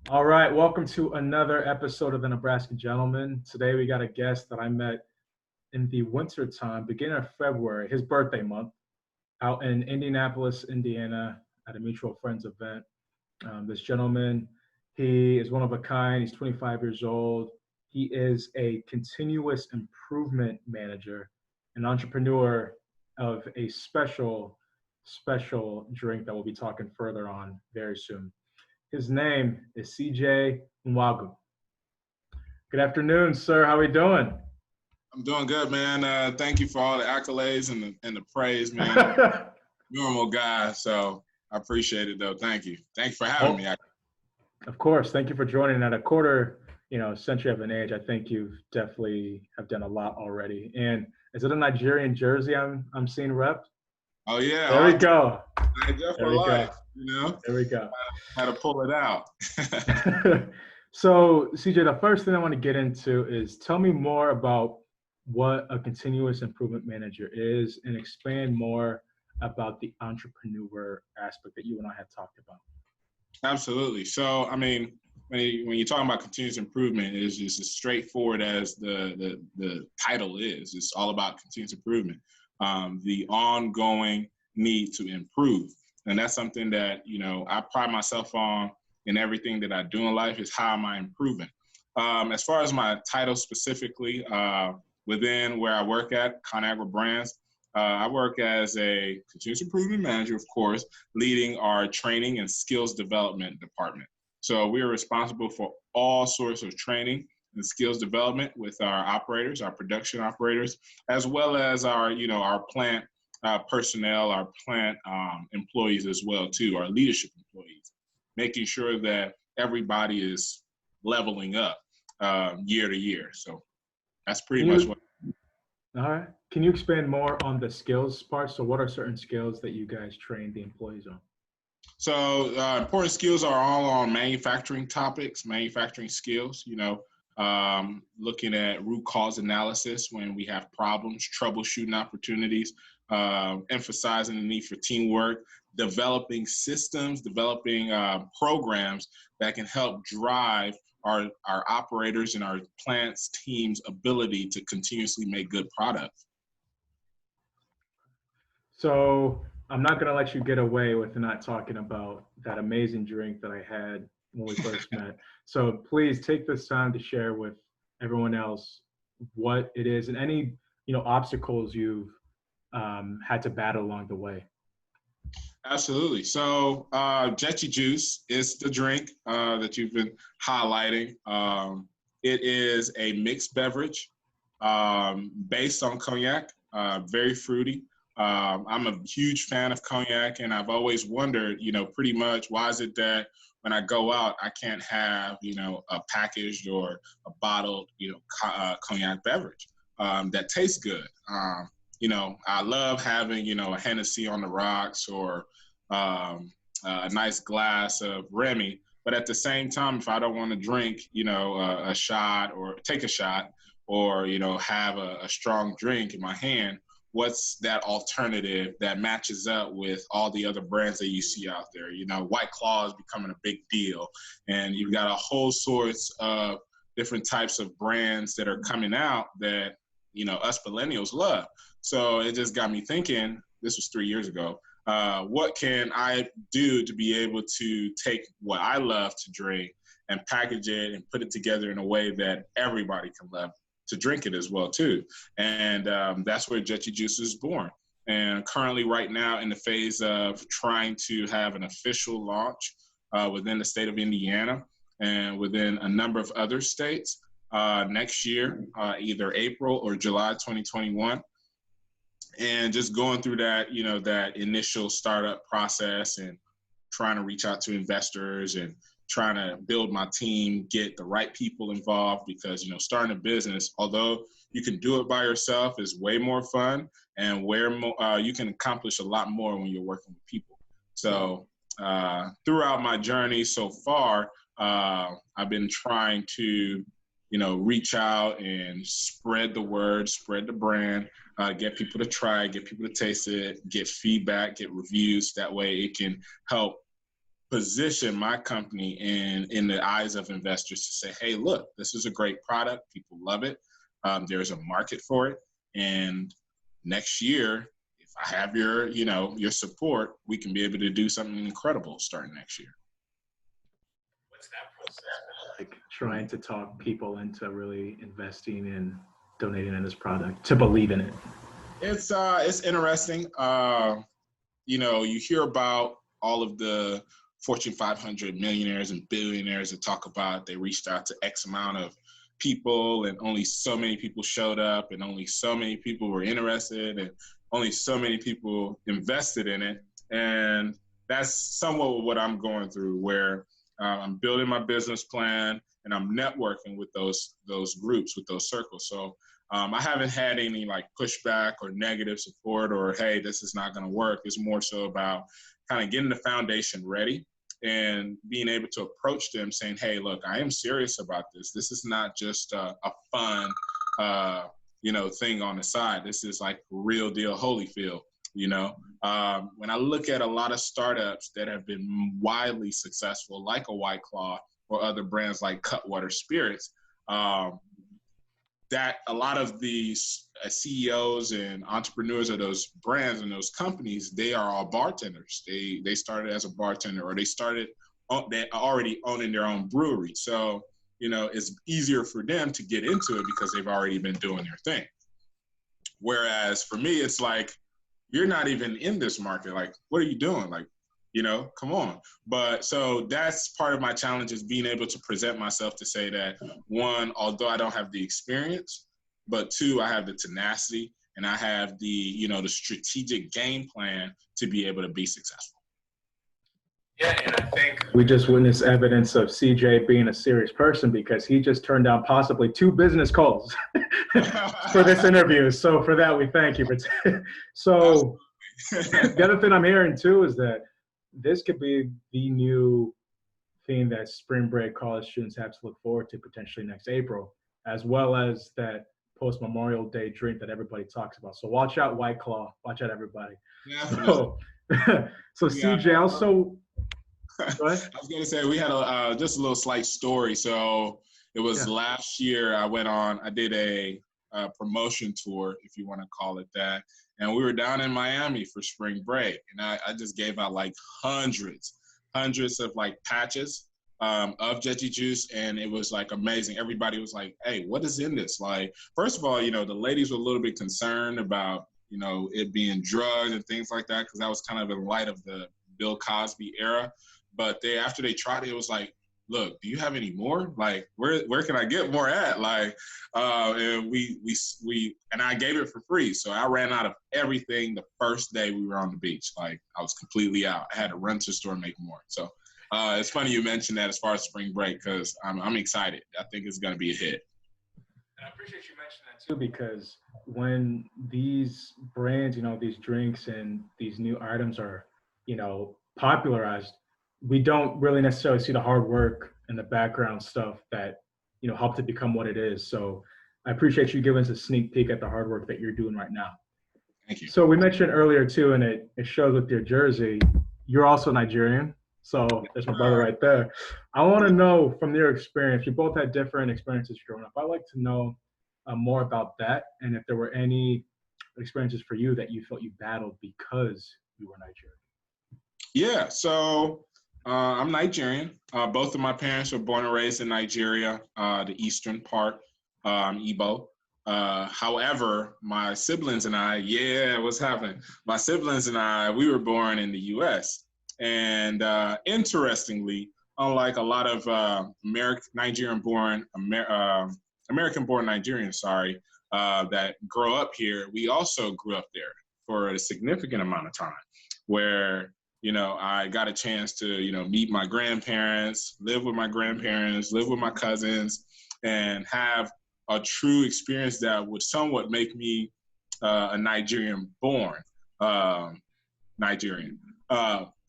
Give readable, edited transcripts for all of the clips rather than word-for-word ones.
All right, welcome to another episode of the Nebraska Gentleman. Today we got a guest that I met in the winter time, beginning of February, his birthday month, out in Indianapolis, Indiana, at a mutual friends event. This gentleman, he is one of a kind. He's 25 years old. He is a continuous improvement manager, an entrepreneur of a special drink that we'll be talking further on very soon. His name is CJ Nwagu. Good afternoon, sir. How are we doing? I'm doing good, man. Thank you for all the accolades and the praise, man. I'm a normal guy, so I appreciate it, though. Thank you. Thank you for having me. Of course. Thank you for joining. At a quarter, century of an age, I think you've definitely have done a lot already. And is it a Nigerian jersey I'm seeing rep? Oh yeah. There we go. Nigeria for life. There we go. Had to pull it out. So, CJ, the first thing I want to get into is tell me more about what a continuous improvement manager is and expand more about the entrepreneur aspect that you and I had talked about. Absolutely. So, I mean, when you're talking about continuous improvement, it's just as straightforward as the title is. It's all about continuous improvement, the ongoing need to improve. And that's something that, I pride myself on in everything that I do in life is how am I improving? As far as my title specifically, within where I work at, ConAgra Brands, I work as a continuous improvement manager, of course, leading our training and skills development department. So we are responsible for all sorts of training and skills development with our operators, our production operators, as well as our plant personnel, our plant employees as well, too, our leadership employees, making sure that everybody is leveling up year to year. So that's pretty much what. All right. Can you expand more on the skills part? So what are certain skills that you guys train the employees on? So important skills are all on manufacturing topics, manufacturing skills, looking at root cause analysis when we have problems, troubleshooting opportunities, emphasizing the need for teamwork, developing systems, developing programs that can help drive our operators and our plants team's ability to continuously make good products. So I'm not going to let you get away with not talking about that amazing drink that I had when we first met. So please take this time to share with everyone else what it is and any obstacles you've had to battle along the way. Absolutely. So Jetpack Juice is the drink that you've been highlighting. It is a mixed beverage based on cognac, very fruity. I'm a huge fan of cognac, and I've always wondered, pretty much why is it that when I go out, I can't have, a packaged or a bottled, cognac beverage that tastes good. I love having, a Hennessy on the rocks or a nice glass of Remy. But at the same time, if I don't want to drink, a shot or take a shot or, have a strong drink in my hand, what's that alternative that matches up with all the other brands that you see out there? White Claw is becoming a big deal. And you've got a whole sorts of different types of brands that are coming out that, us millennials love. So it just got me thinking, this was 3 years ago, what can I do to be able to take what I love to drink and package it and put it together in a way that everybody can love to drink it as well, too. And that's where Jetpack Juice is born. And currently right now in the phase of trying to have an official launch within the state of Indiana and within a number of other states next year, either April or July 2021. And just going through that, that initial startup process and trying to reach out to investors and trying to build my team, get the right people involved because, starting a business, although you can do it by yourself, is way more fun and where you can accomplish a lot more when you're working with people. So throughout my journey so far, I've been trying to, reach out and spread the word, spread the brand, get people to try, get people to taste it, get feedback, get reviews. That way it can help position my company in the eyes of investors to say, hey, look, this is a great product. People love it. There's a market for it. And next year, if I have your support, we can be able to do something incredible starting next year. What's that process like, trying to talk people into really investing and donating in this product, to believe in it? It's interesting. You hear about all of the Fortune 500 millionaires and billionaires that talk about they reached out to X amount of people and only so many people showed up and only so many people were interested and only so many people invested in it. And that's somewhat what I'm going through, where I'm building my business plan and I'm networking with those groups, with those circles. So I haven't had any like pushback or negative support or, hey, this is not going to work. It's more so about kind of getting the foundation ready and being able to approach them saying, hey, look, I am serious about this. This is not just a fun, thing on the side. This is like real deal Holyfield. When I look at a lot of startups that have been widely successful, like a White Claw or other brands like Cutwater Spirits, that a lot of these CEOs and entrepreneurs of those brands and those companies, they are all bartenders. They started as a bartender, or they already owning their own brewery. So, it's easier for them to get into it because they've already been doing their thing. Whereas for me, it's like, you're not even in this market. Like, what are you doing? Like, come on. But so that's part of my challenge, is being able to present myself to say that, one, although I don't have the experience, but two, I have the tenacity and I have the, the strategic game plan to be able to be successful. Yeah, and I think we just witnessed evidence of CJ being a serious person, because he just turned down possibly 2 business calls for this interview. So for that, we thank you. So the other thing I'm hearing too is that this could be the new thing that spring break college students have to look forward to potentially next April, as well as that post-Memorial Day drink that everybody talks about. So watch out, White Claw. Watch out, everybody. So CJ, also, go ahead. I was going to say, we had just a little slight story. So it was last year I did a promotion tour, if you want to call it that. And we were down in Miami for spring break. And I just gave out like hundreds of like patches of Jetpack Juice. And it was like amazing. Everybody was like, hey, what is in this? Like, first of all, the ladies were a little bit concerned about, it being drugged and things like that, because that was kind of in light of the Bill Cosby era. But after they tried it, it was like, look, do you have any more? Like, where can I get more at? Like, and and I gave it for free. So I ran out of everything the first day we were on the beach. Like, I was completely out. I had to run to the store and make more. So it's funny you mentioned that as far as spring break, because I'm excited. I think it's going to be a hit. And I appreciate you mentioning that too, because when these brands, these drinks and these new items are, popularized, we don't really necessarily see the hard work and the background stuff that, helped it become what it is. So I appreciate you giving us a sneak peek at the hard work that you're doing right now. Thank you. So we mentioned earlier too, and it shows with your jersey, you're also Nigerian. So there's my brother right there. I want to know from your experience, you both had different experiences growing up. I'd like to know more about that, and if there were any experiences for you that you felt you battled because you were Nigerian. Yeah, so I'm Nigerian. Both of my parents were born and raised in Nigeria, the eastern part, Igbo. However, my siblings and I, what's happening? My siblings and I, we were born in the U.S. And interestingly, unlike a lot of American-born Nigerians, that grow up here, we also grew up there for a significant amount of time, where I got a chance to, meet my grandparents, live with my grandparents, live with my cousins, and have a true experience that would somewhat make me a Nigerian-born Nigerian.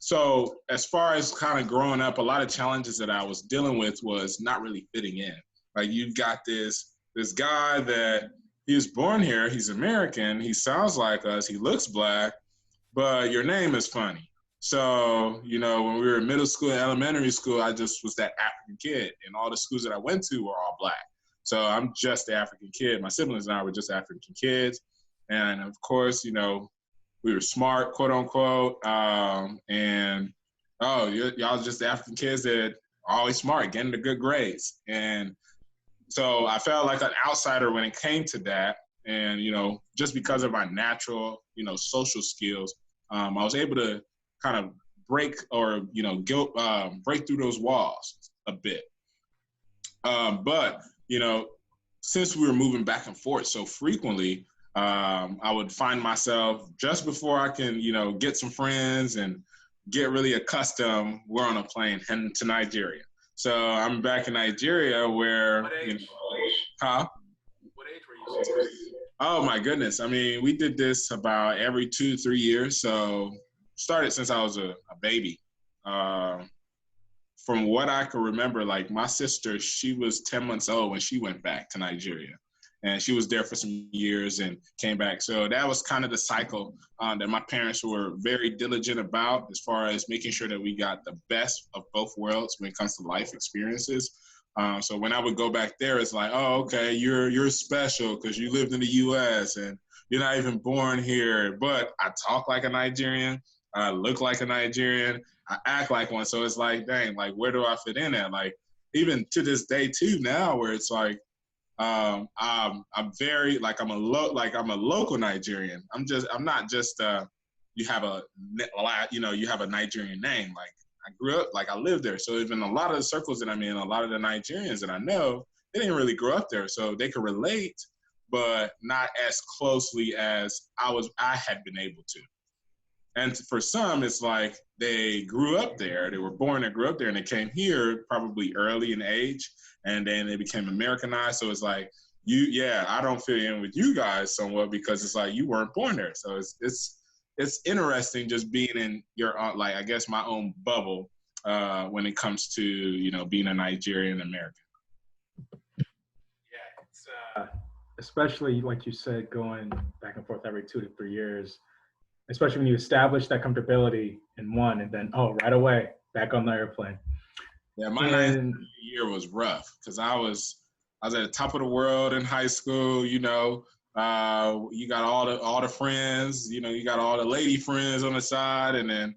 So as far as kind of growing up, a lot of challenges that I was dealing with was not really fitting in. Like, you've got this guy that he was born here, he's American, he sounds like us, he looks black, but your name is funny. So, you know, when we were in middle school and elementary school, I just was that African kid. And all the schools that I went to were all black. So I'm just the African kid. My siblings and I were just African kids. And of course, you know, we were smart, quote unquote. And, oh, y'all just the African kids that are always smart, getting the good grades. And so I felt like an outsider when it came to that. And, you know, just because of my natural, you know, social skills, I was able to kind of break or, you know, break through those walls a bit. But, you know, since we were moving back and forth so frequently, I would find myself just before I can, you know, get some friends and get really accustomed, we're on a plane heading to Nigeria. So I'm back in Nigeria where, What age? You know, huh? What age were you? Oh my goodness. I mean, we did this about every 2-3 years. So started since I was a baby. From what I can remember, like my sister, she was 10 months old when she went back to Nigeria. And she was there for some years and came back. So that was kind of the cycle that my parents were very diligent about as far as making sure that we got the best of both worlds when it comes to life experiences. So when I would go back there, it's like, oh, okay, you're special because you lived in the U.S. and you're not even born here. But I talk like a Nigerian. I look like a Nigerian. I act like one. So it's like, dang, like, where do I fit in at? Like, even to this day, too, now where it's like, I'm very like I'm a local Nigerian. I'm not just you have a you have a Nigerian name. Like I grew up, like I lived there. So even a lot of the circles that I'm in, a lot of the Nigerians that I know, they didn't really grow up there, so they could relate, but not as closely as I had been able to. And for some, it's like they grew up there, they were born and grew up there, and they came here probably early in age, and then they became Americanized. So it's like, I don't fit in with you guys somewhat because it's like you weren't born there. So it's interesting just being in your like I guess my own bubble when it comes to being a Nigerian American. Yeah, it's especially like you said, going back and forth every 2 to 3 years. Especially when you establish that comfortability in one, and then right away back on the airplane. Yeah, my ninth year was rough because I was at the top of the world in high school. You got all the friends. You got all the lady friends on the side, and then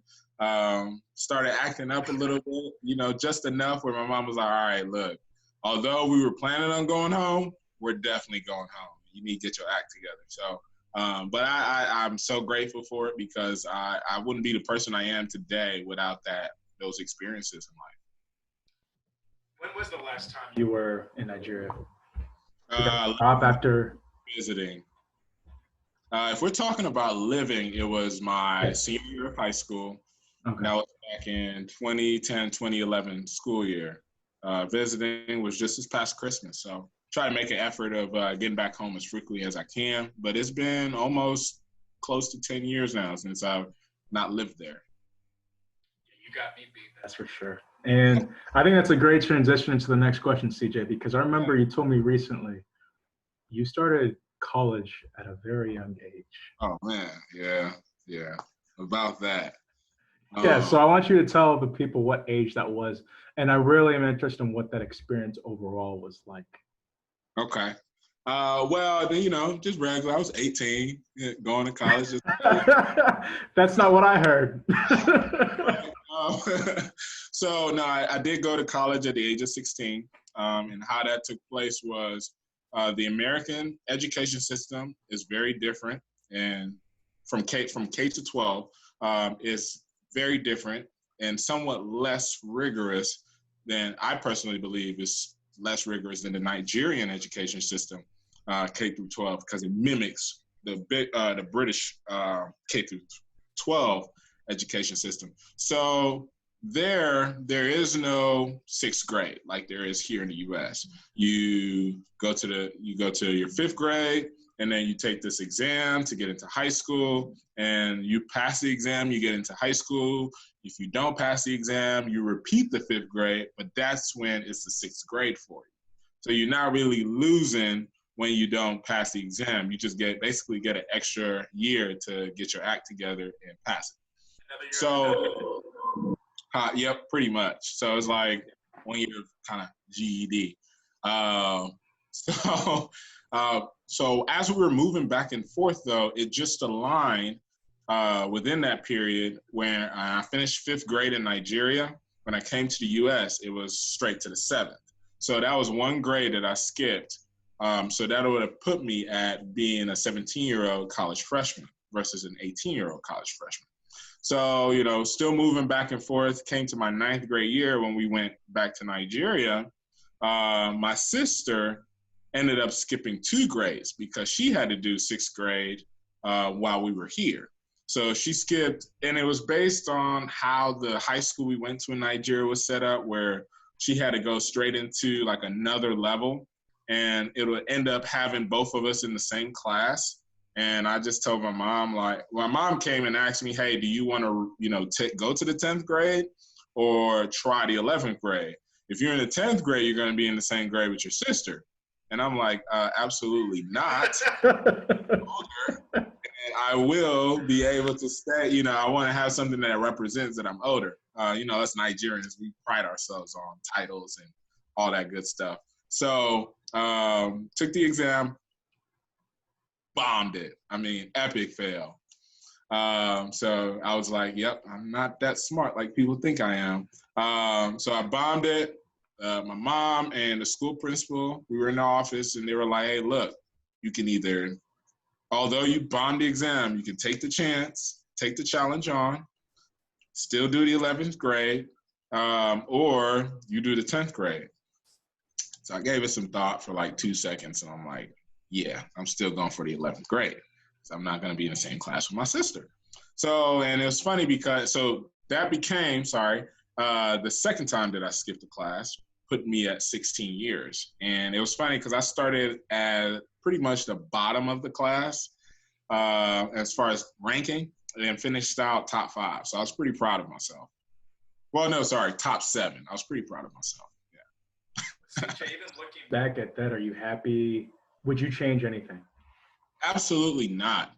started acting up a little bit. Just enough where my mom was like, "All right, look, although we were planning on going home, we're definitely going home. You need to get your act together." So. But I'm so grateful for it because I wouldn't be the person I am today without those experiences in life. When was the last time you were in Nigeria? After visiting. If we're talking about living, it was my senior year of high school. Okay. That was back in 2010, 2011 school year. Visiting was just this past Christmas. So try to make an effort of getting back home as frequently as I can. But it's been almost close to 10 years now since I've not lived there. You got me beat, that's for sure. And I think that's a great transition into the next question, CJ, because I remember you told me recently you started college at a very young age. Oh, man. Yeah. About that. Yeah, so I want you to tell the people what age that was. And I really am interested in what that experience overall was like. Okay. Well, then, just regular. I was 18, going to college. That's not what I heard. So, no, I did go to college at the age of 16. And how that took place was the American education system is very different. And from K to 12 is very different and somewhat less rigorous than I personally believe is less rigorous than the Nigerian education system, K through 12, because it mimics the British K through 12 education system. So there is no sixth grade like there is here in the U.S. You go to your fifth grade, and then you take this exam to get into high school, and you pass the exam, you get into high school. If you don't pass the exam, you repeat the fifth grade, but that's when it's the sixth grade for you. So you're not really losing when you don't pass the exam. You just basically get an extra year to get your act together and pass it. So, yep, pretty much. So it's like 1 year of kind of GED. So, so as we were moving back and forth, though, it just aligned within that period when I finished 5th grade in Nigeria. When I came to the U.S., it was straight to the 7th. So that was 1 grade that I skipped. So that would have put me at being a 17-year-old college freshman versus an 18-year-old college freshman. So, you know, still moving back and forth, came to my 9th grade year when we went back to Nigeria. My sister ended up skipping 2 grades because she had to do 6th grade while we were here. So she skipped, and it was based on how the high school we went to in Nigeria was set up, where she had to go straight into like another level, and it would end up having both of us in the same class. And I just told my mom, like, my mom came and asked me, hey, do you want to, you know, go to the 10th grade or try the 11th grade? If you're in the 10th grade, you're going to be in the same grade with your sister. And I'm like, absolutely not. And I will be able to stay, you know, I want to have something that represents that I'm older. You know, us Nigerians, we pride ourselves on titles and all that good stuff. So took the exam, bombed it. I mean, epic fail. So I was like, yep, I'm not that smart like people think I am. So I bombed it. My mom and the school principal, we were in the office, and they were like, hey, look, you can either, although you bombed the exam, you can take the chance, take the challenge on, still do the 11th grade, or you do the 10th grade. So I gave it some thought for like 2 seconds, and I'm like, yeah, I'm still going for the 11th grade. So I'm not going to be in the same class with my sister. So, and it was funny because, so that became, the second time that I skipped a class, put me at 16 years. And it was funny because I started at pretty much the bottom of the class as far as ranking, and then finished out top 5. So I was pretty proud of myself. Well, no, sorry, top 7. I was pretty proud of myself. Yeah. CJ, even looking back at that, are you happy? Would you change anything? Absolutely not,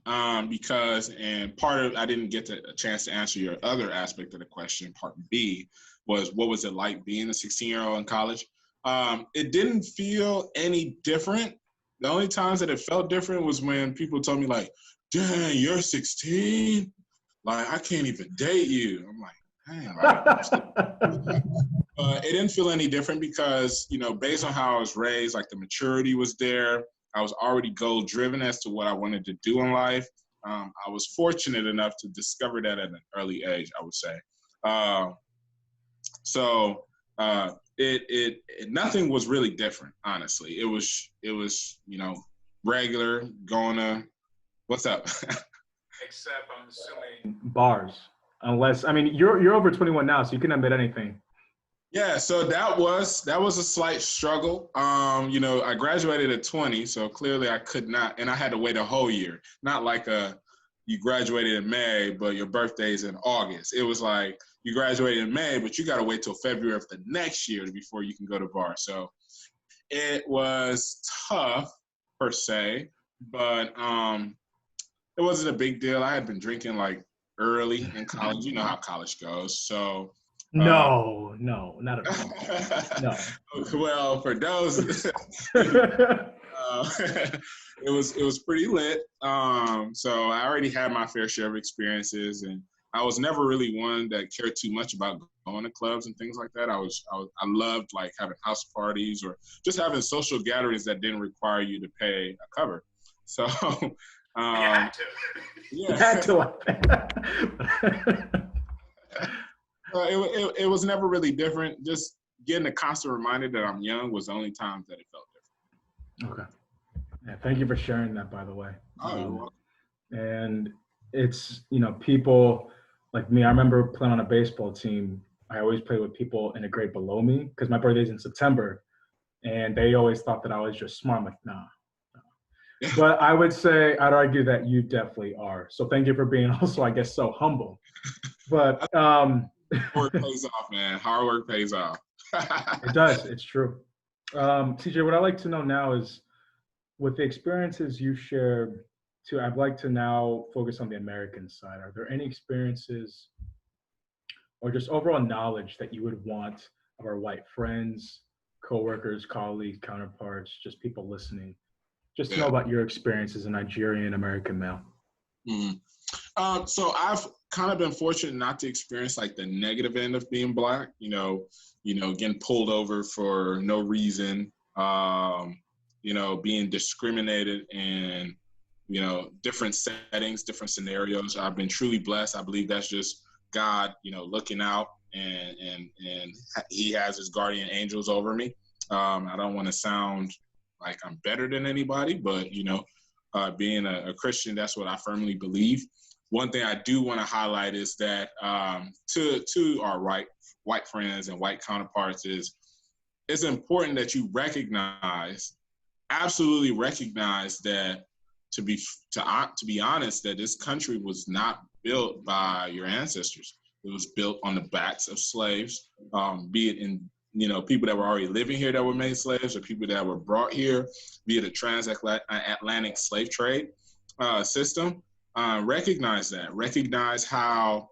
because, and part of, I didn't get a chance to answer your other aspect of the question, part B, was what was it like being a 16-year-old in college? It didn't feel any different. The only times that it felt different was when people told me like, dang, you're 16? Like, I can't even date you. I'm like, dang. It didn't feel any different because, you know, based on how I was raised, like the maturity was there. I was already goal-driven as to what I wanted to do in life. I was fortunate enough to discover that at an early age, I would say. So nothing was really different, honestly. It was, you know, regular, going to, what's up? Except I'm assuming bars, unless, I mean, you're over 21 now, so you can admit anything. Yeah, so that was a slight struggle. You know, I graduated at 20, so clearly I could not, and I had to wait a whole year. Not like you graduated in May, but your birthday's in August. It was like you graduated in May, but you got to wait till February of the next year before you can go to bar. So it was tough per se, but it wasn't a big deal. I had been drinking like early in college. You know how college goes, so. No, not at all. No. Well, for those, it was pretty lit. So I already had my fair share of experiences, and I was never really one that cared too much about going to clubs and things like that. I loved like having house parties or just having social gatherings that didn't require you to pay a cover. So you had to. Yeah. You had to like that. It was never really different. Just getting a constant reminder that I'm young was the only time that it felt different. Okay. Yeah, thank you for sharing that, by the way. Oh, you're welcome. And it's, you know, people like me, I remember playing on a baseball team. I always played with people in a grade below me because my birthday's in September. And they always thought that I was just smart. I'm like, nah. But I would say, I'd argue that you definitely are. So thank you for being also, I guess, so humble. But hard work pays off, man. Hard work pays off. It does. It's true. CJ, what I'd like to know now is, with the experiences you shared I'd like to now focus on the American side. Are there any experiences or just overall knowledge that you would want of our white friends, coworkers, colleagues, counterparts, just people listening, just to know Yeah. about your experience as a Nigerian American male? Mhm. So I've kind of been fortunate not to experience like the negative end of being black. Getting pulled over for no reason. Being discriminated in different settings, different scenarios. I've been truly blessed. I believe that's just God, looking out, and He has His guardian angels over me. I don't want to sound like I'm better than anybody, but being a Christian, that's what I firmly believe. One thing I do want to highlight is that to our white friends and white counterparts is it's important that you absolutely recognize that to be honest, that this country was not built by your ancestors. It was built on the backs of slaves, be it in people that were already living here that were made slaves, or people that were brought here via the transatlantic slave trade system. Recognize that. Recognize how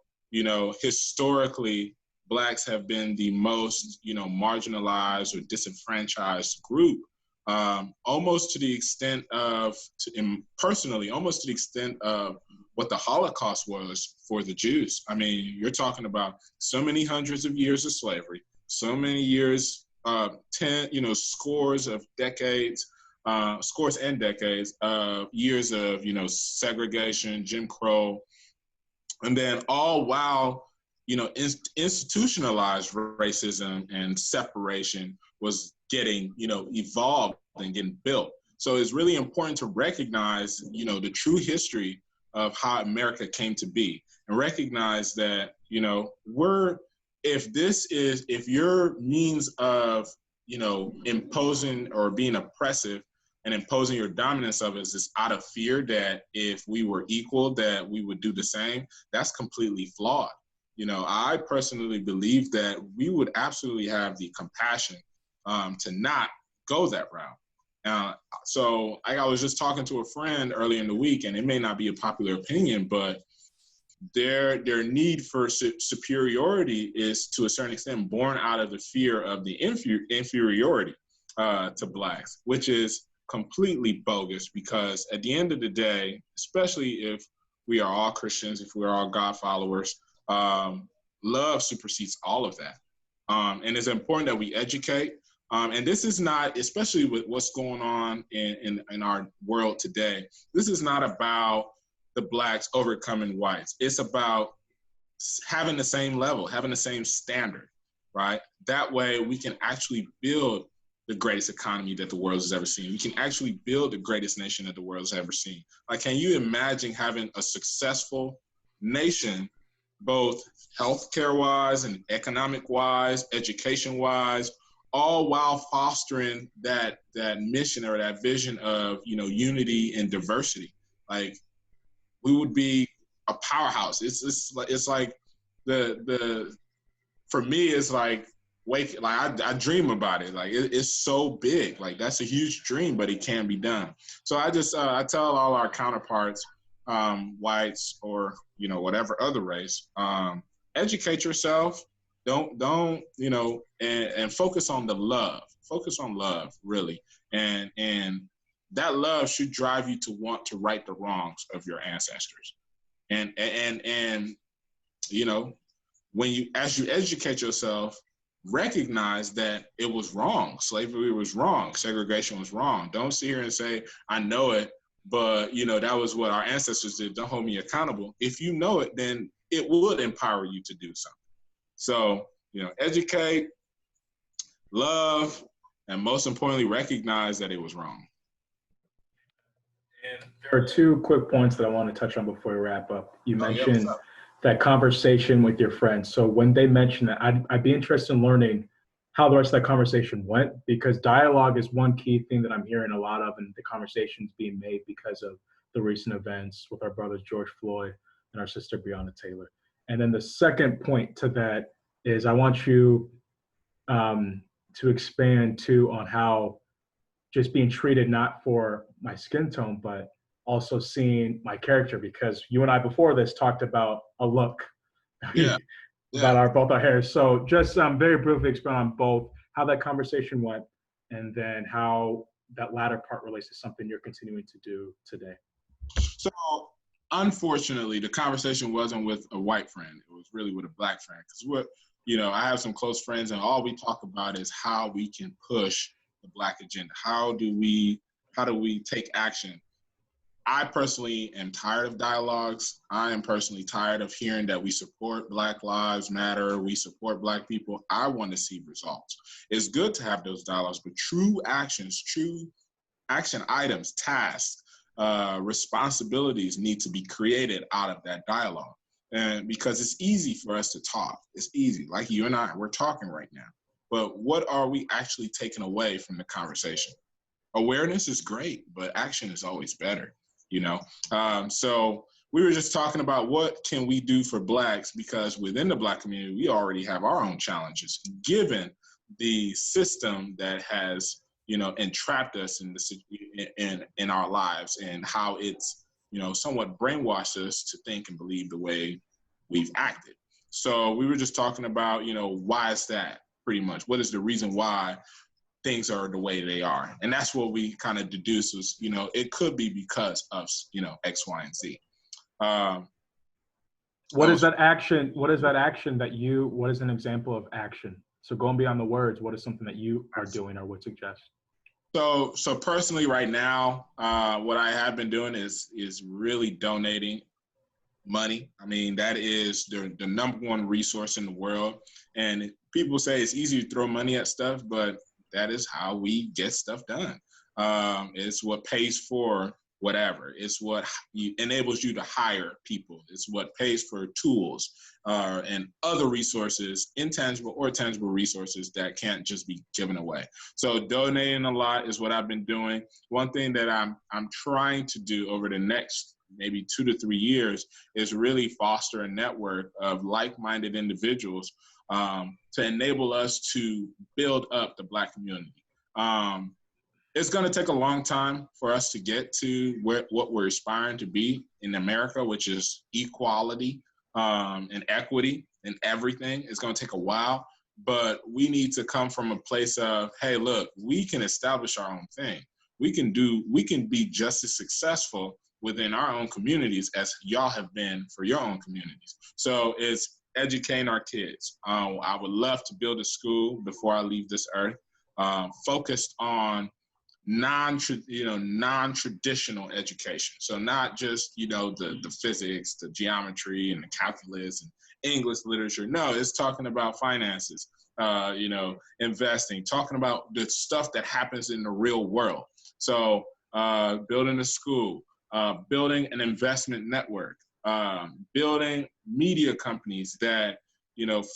historically blacks have been the most marginalized or disenfranchised group, almost to the extent of, personally, almost to the extent of what the Holocaust was for the Jews. I mean, you're talking about so many hundreds of years of slavery, so many years, scores of decades, scores and decades of years of, segregation, Jim Crow, and then all while, institutionalized racism and separation was getting, evolved and getting built. So it's really important to recognize, the true history of how America came to be, and recognize that, if your means of, imposing or being oppressive and imposing your dominance of us is out of fear that if we were equal, that we would do the same, that's completely flawed. I personally believe that we would absolutely have the compassion to not go that route. So I was just talking to a friend earlier in the week, and it may not be a popular opinion, but their need for superiority is to a certain extent born out of the fear of the inferiority to blacks, which is completely bogus, because at the end of the day, especially if we are all Christians, if we're all God followers, love supersedes all of that. And it's important that we educate. And this is not, especially with what's going on in our world today, this is not about the blacks overcoming whites. It's about having the same level, having the same standard, right? That way we can actually build the greatest economy that the world has ever seen. We can actually build the greatest nation that the world has ever seen. Like, can you imagine having a successful nation, both healthcare-wise and economic-wise, education-wise, all while fostering that mission or that vision of, unity and diversity? Like, we would be a powerhouse. It's like the for me, it's like I dream about it. Like, it's so big. Like, that's a huge dream, but it can be done. So I just I tell all our counterparts, whites or whatever other race, educate yourself. Don't and focus on the love. Focus on love, really, and that love should drive you to want to right the wrongs of your ancestors. And as you educate yourself, recognize that it was wrong. Slavery was wrong. Segregation was wrong. Don't sit here and say, I know it, but that was what our ancestors did. Don't hold me accountable. If you know it, then it would empower you to do something. So, educate, love, and most importantly, recognize that it was wrong. And there are two quick points that I want to touch on before we wrap up. You mentioned Yeah, that conversation with your friends. So when they mention that, I'd be interested in learning how the rest of that conversation went, because dialogue is one key thing that I'm hearing a lot of, and the conversations being made because of the recent events with our brothers George Floyd and our sister Breonna Taylor. And then the second point to that is I want you to expand too on how just being treated not for my skin tone, but also seeing my character, because you and I before this talked about a look. Yeah. About Yeah. both our hairs. So just very briefly explain on both how that conversation went, and then how that latter part relates to something you're continuing to do today. So unfortunately, the conversation wasn't with a white friend. It was really with a black friend. Because I have some close friends, and all we talk about is how we can push the Black agenda. How do we take action? I personally am tired of dialogues. I am personally tired of hearing that we support Black Lives Matter, we support Black people. I want to see results. It's good to have those dialogues, but true actions, true action items, tasks, responsibilities need to be created out of that dialogue. And because it's easy for us to talk. It's easy. Like you and I, we're talking right now. But what are we actually taking away from the conversation? Awareness is great, but action is always better. So we were just talking about what can we do for Blacks, because within the Black community, we already have our own challenges, given the system that has, entrapped us in our lives, and how it's, somewhat brainwashed us to think and believe the way we've acted. So we were just talking about, why is that pretty much? What is the reason why things are the way they are? And that's what we kind of deduce was, it could be because of, X, Y, and Z. What is that action? What is an example of action? So going beyond the words, what is something that you are doing or would suggest? So personally right now, what I have been doing is really donating money. I mean, that is the number one resource in the world. And people say it's easy to throw money at stuff, but that is how we get stuff done. It's what pays for whatever. It's what enables you to hire people. It's what pays for tools and other resources, intangible or tangible resources that can't just be given away. So donating a lot is what I've been doing. One thing that I'm trying to do over the next maybe 2 to 3 years is really foster a network of like-minded individuals to enable us to build up the Black community. It's going to take a long time for us to get to what we're aspiring to be in America, which is equality and equity in everything. It's going to take a while, but we need to come from a place of, hey, look, we can establish our own thing. We can be just as successful within our own communities as y'all have been for your own communities. So it's educating our kids. I would love to build a school before I leave this earth, focused on non-traditional education. So not just, the physics, the geometry and the calculus and English literature. No, it's talking about finances, investing, talking about the stuff that happens in the real world. So building a school, building an investment network, building media companies that,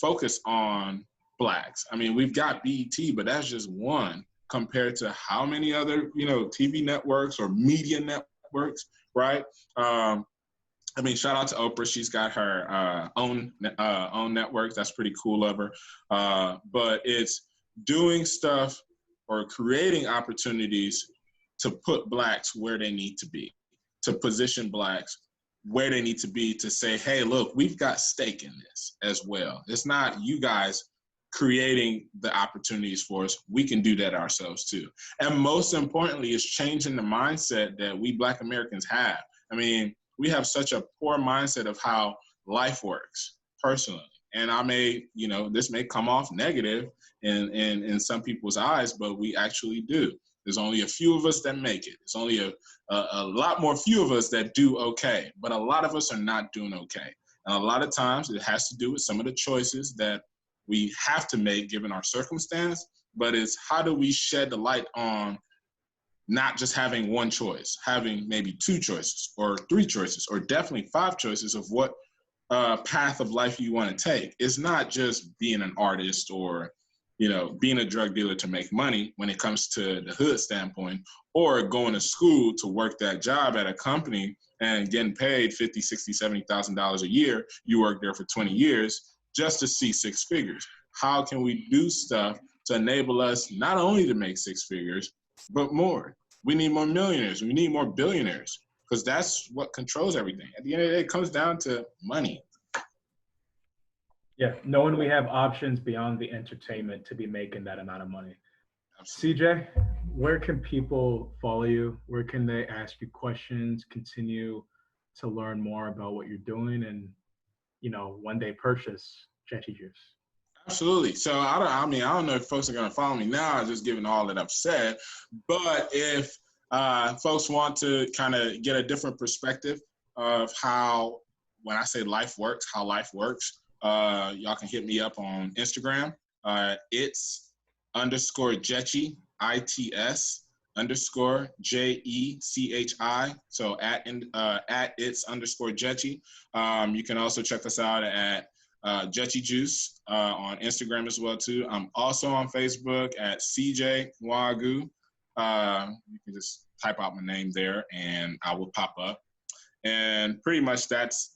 focus on Blacks. I mean, we've got BET, but that's just one compared to how many other, TV networks or media networks, right? Shout out to Oprah. She's got her own network. That's pretty cool of her. But it's doing stuff or creating opportunities to put Blacks where they need to be, to position Blacks where they need to be, to say, hey, look, we've got stake in this as well. It's not you guys creating the opportunities for us. We can do that ourselves too. And most importantly, is changing the mindset that we Black Americans have. I mean, we have such a poor mindset of how life works personally. And this may come off negative in some people's eyes, but we actually do. There's only a few of us that make it. There's only a lot more few of us that do okay, but a lot of us are not doing okay. And a lot of times it has to do with some of the choices that we have to make given our circumstance, but it's how do we shed the light on not just having one choice, having maybe 2 choices or 3 choices, or definitely 5 choices of what path of life you want to take. It's not just being an artist or, being a drug dealer to make money when it comes to the hood standpoint, or going to school to work that job at a company and getting paid $50,000, $60,000, $70,000 a year. You work there for 20 years just to see 6 figures. How can we do stuff to enable us not only to make 6 figures, but more? We need more millionaires. We need more billionaires. because that's what controls everything. At the end of the day, it comes down to money. Yeah, knowing we have options beyond the entertainment to be making that amount of money. Absolutely. CJ, where can people follow you? Where can they ask you questions, continue to learn more about what you're doing, and one day purchase Jetpack Juice? Absolutely. So I don't know if folks are going to follow me now, just given all that I've said, but if folks want to kind of get a different perspective of how, when I say life works, how life works, y'all can hit me up on Instagram. It's _Jetchi, ITS_JECHI. So at it's _Jetchi. You can also check us out at Jetpack Juice on Instagram as well too. I'm also on Facebook at CJ Nwagu. You can just type out my name there and I will pop up. And pretty much that's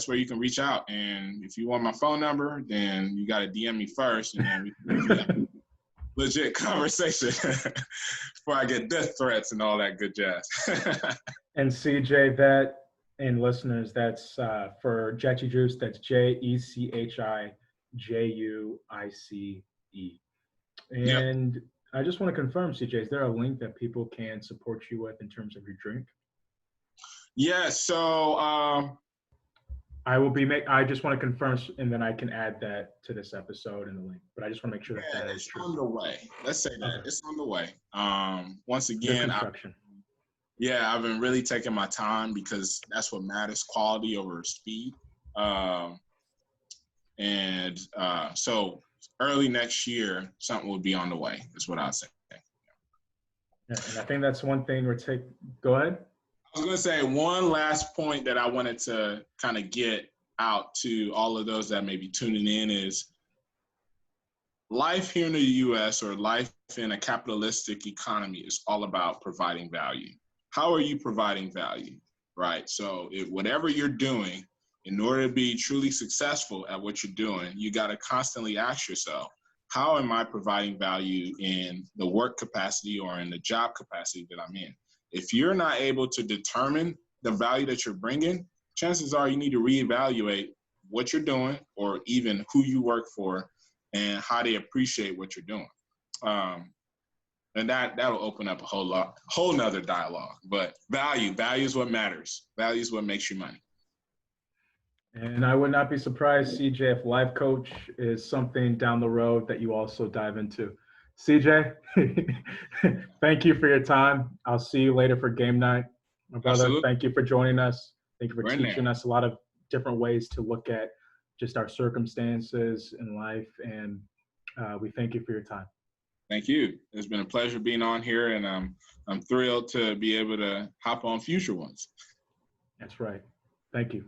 where you can reach out. And if you want my phone number, then you got to DM me first, and then we can have a legit conversation before I get death threats and all that good jazz. And CJ, that, and listeners, that's for Jetpack Juice. That's JECHIJUICE. And yep. I just want to confirm, CJ, is there a link that people can support you with in terms of your drink? Yeah, so I just want to confirm, and then I can add that to this episode in the link. But I just want to make sure that is true. It's on the way. Let's say that. Okay. It's on the way. Once again, I've been really taking my time because that's what matters, quality over speed. So early next year, something will be on the way, is what I'd say. Yeah, and I think that's one thing go ahead. I was going to say one last point that I wanted to kind of get out to all of those that may be tuning in is life here in the U.S. or life in a capitalistic economy is all about providing value. How are you providing value, right? So whatever you're doing, in order to be truly successful at what you're doing, you got to constantly ask yourself, how am I providing value in the work capacity or in the job capacity that I'm in? If you're not able to determine the value that you're bringing, chances are you need to reevaluate what you're doing or even who you work for and how they appreciate what you're doing. And that'll open up a whole nother dialogue. But value is what matters. Value is what makes you money. And I would not be surprised, CJ, if life coach is something down the road that you also dive into. CJ, thank you for your time. I'll see you later for game night. My brother, absolutely. Thank you for joining us. Thank you for teaching us a lot of different ways to look at just our circumstances in life. And we thank you for your time. Thank you. It's been a pleasure being on here, and I'm thrilled to be able to hop on future ones. That's right. Thank you.